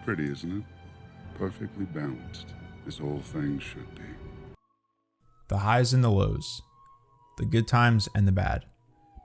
Pretty, isn't it? Perfectly balanced. This whole thing should be. The highs and the lows. The good times and the bad.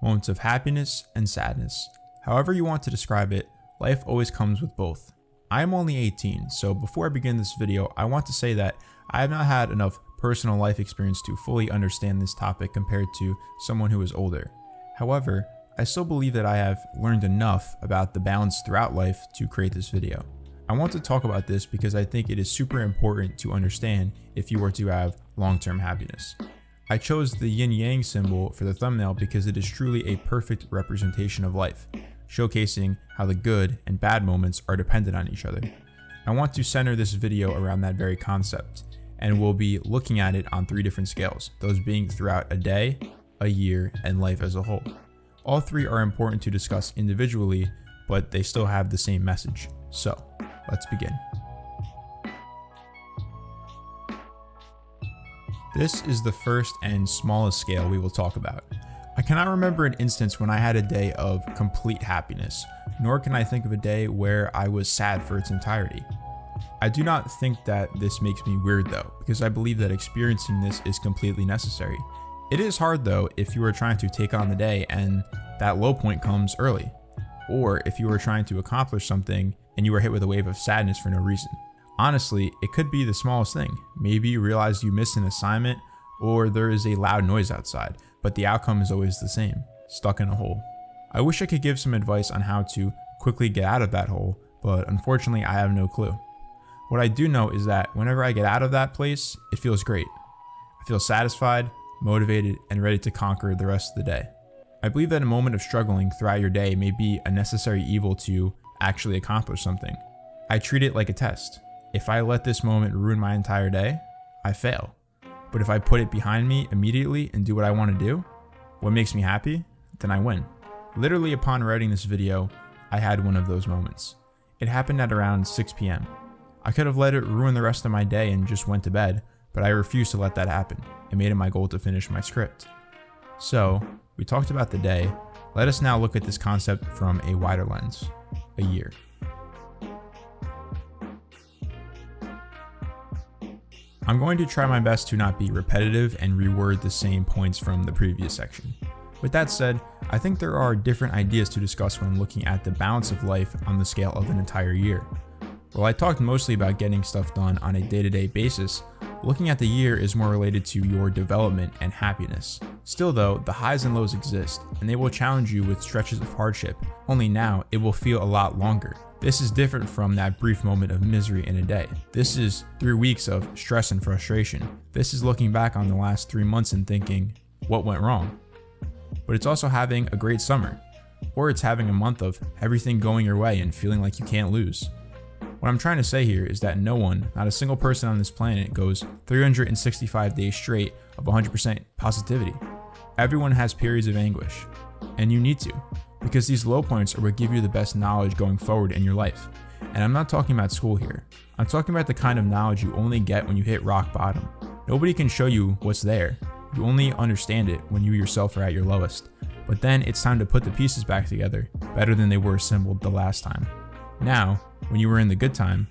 Moments of happiness and sadness. However you want to describe it, life always comes with both. I am only 18, so before I begin this video, I want to say that I have not had enough personal life experience to fully understand this topic compared to someone who is older. However, I still believe that I have learned enough about the balance throughout life to create this video. I want to talk about this because I think it is super important to understand if you were to have long-term happiness. I chose the yin-yang symbol for the thumbnail because it is truly a perfect representation of life, showcasing how the good and bad moments are dependent on each other. I want to center this video around that very concept, and we'll be looking at it on 3 different scales, those being throughout a day, a year, and life as a whole. All 3 are important to discuss individually, but they still have the same message. So, let's begin. This is the first and smallest scale we will talk about. I cannot remember an instance when I had a day of complete happiness, nor can I think of a day where I was sad for its entirety. I do not think that this makes me weird though, because I believe that experiencing this is completely necessary. It is hard though if you are trying to take on the day and that low point comes early, or if you are trying to accomplish something and you are hit with a wave of sadness for no reason. Honestly, it could be the smallest thing. Maybe you realize you missed an assignment, or there is a loud noise outside, but the outcome is always the same, stuck in a hole. I wish I could give some advice on how to quickly get out of that hole, but unfortunately I have no clue. What I do know is that whenever I get out of that place, it feels great. I feel satisfied, motivated, and ready to conquer the rest of the day. I believe that a moment of struggling throughout your day may be a necessary evil to actually accomplish something. I treat it like a test. If I let this moment ruin my entire day, I fail. But if I put it behind me immediately and do what I want to do, what makes me happy, then I win. Literally upon writing this video, I had one of those moments. It happened at around 6 p.m. I could have let it ruin the rest of my day and just went to bed, but I refused to let that happen and made it my goal to finish my script. So, we talked about the day. Let us now look at this concept from a wider lens, a year. I'm going to try my best to not be repetitive and reword the same points from the previous section. With that said, I think there are different ideas to discuss when looking at the balance of life on the scale of an entire year. While I talked mostly about getting stuff done on a day-to-day basis, looking at the year is more related to your development and happiness. Still though, the highs and lows exist, and they will challenge you with stretches of hardship, only now it will feel a lot longer. This is different from that brief moment of misery in a day. This is 3 weeks of stress and frustration. This is looking back on the last 3 months and thinking, what went wrong? But it's also having a great summer, or it's having a month of everything going your way and feeling like you can't lose. What I'm trying to say here is that no one, not a single person on this planet, goes 365 days straight of 100% positivity. Everyone has periods of anguish, and you need to, because these low points are what give you the best knowledge going forward in your life. And I'm not talking about school here. I'm talking about the kind of knowledge you only get when you hit rock bottom. Nobody can show you what's there. You only understand it when you yourself are at your lowest. But then it's time to put the pieces back together better than they were assembled the last time. Now, when you were in the good time,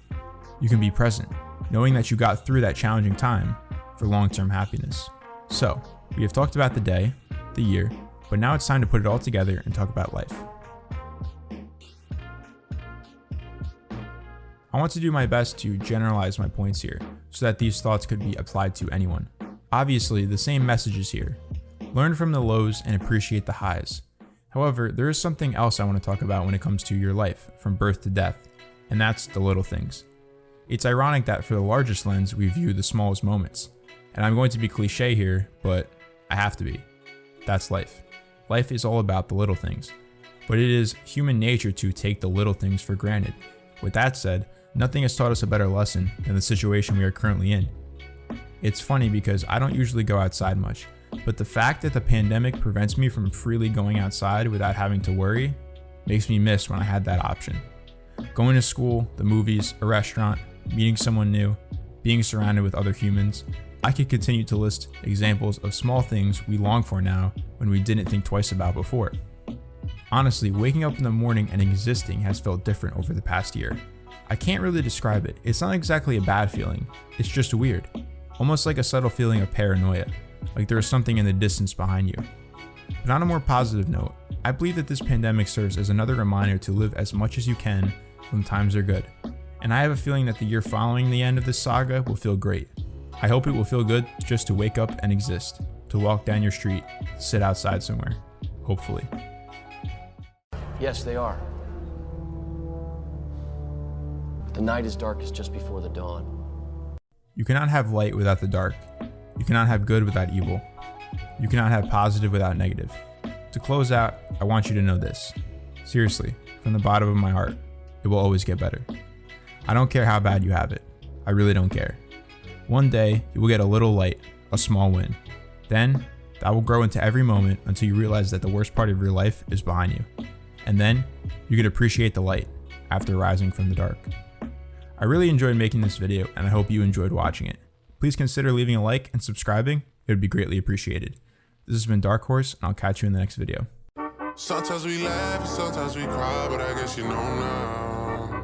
you can be present, knowing that you got through that challenging time for long-term happiness. So, we have talked about the day, the year, but now it's time to put it all together and talk about life. I want to do my best to generalize my points here so that these thoughts could be applied to anyone. Obviously, the same message is here. Learn from the lows and appreciate the highs. However, there is something else I want to talk about when it comes to your life, from birth to death, and that's the little things. It's ironic that for the largest lens, we view the smallest moments. And I'm going to be cliche here, but I have to be. That's life. Life is all about the little things, but it is human nature to take the little things for granted. With that said, nothing has taught us a better lesson than the situation we are currently in. It's funny because I don't usually go outside much, but the fact that the pandemic prevents me from freely going outside without having to worry makes me miss when I had that option. Going to school, the movies, a restaurant, meeting someone new, being surrounded with other humans. I could continue to list examples of small things we long for now when we didn't think twice about before. Honestly, waking up in the morning and existing has felt different over the past year. I can't really describe it. It's not exactly a bad feeling, it's just weird. Almost like a subtle feeling of paranoia, like there is something in the distance behind you. But on a more positive note, I believe that this pandemic serves as another reminder to live as much as you can when times are good. And I have a feeling that the year following the end of this saga will feel great. I hope it will feel good just to wake up and exist, to walk down your street, to sit outside somewhere, hopefully. Yes, they are. But the night is darkest just before the dawn. You cannot have light without the dark. You cannot have good without evil. You cannot have positive without negative. To close out, I want you to know this. Seriously, from the bottom of my heart, it will always get better. I don't care how bad you have it. I really don't care. One day, you will get a little light, a small win. Then, that will grow into every moment until you realize that the worst part of your life is behind you. And then, you can appreciate the light after rising from the dark. I really enjoyed making this video, and I hope you enjoyed watching it. Please consider leaving a like and subscribing. It would be greatly appreciated. This has been Dark Horse, and I'll catch you in the next video. Sometimes we laugh, sometimes we cry, but I guess you know now.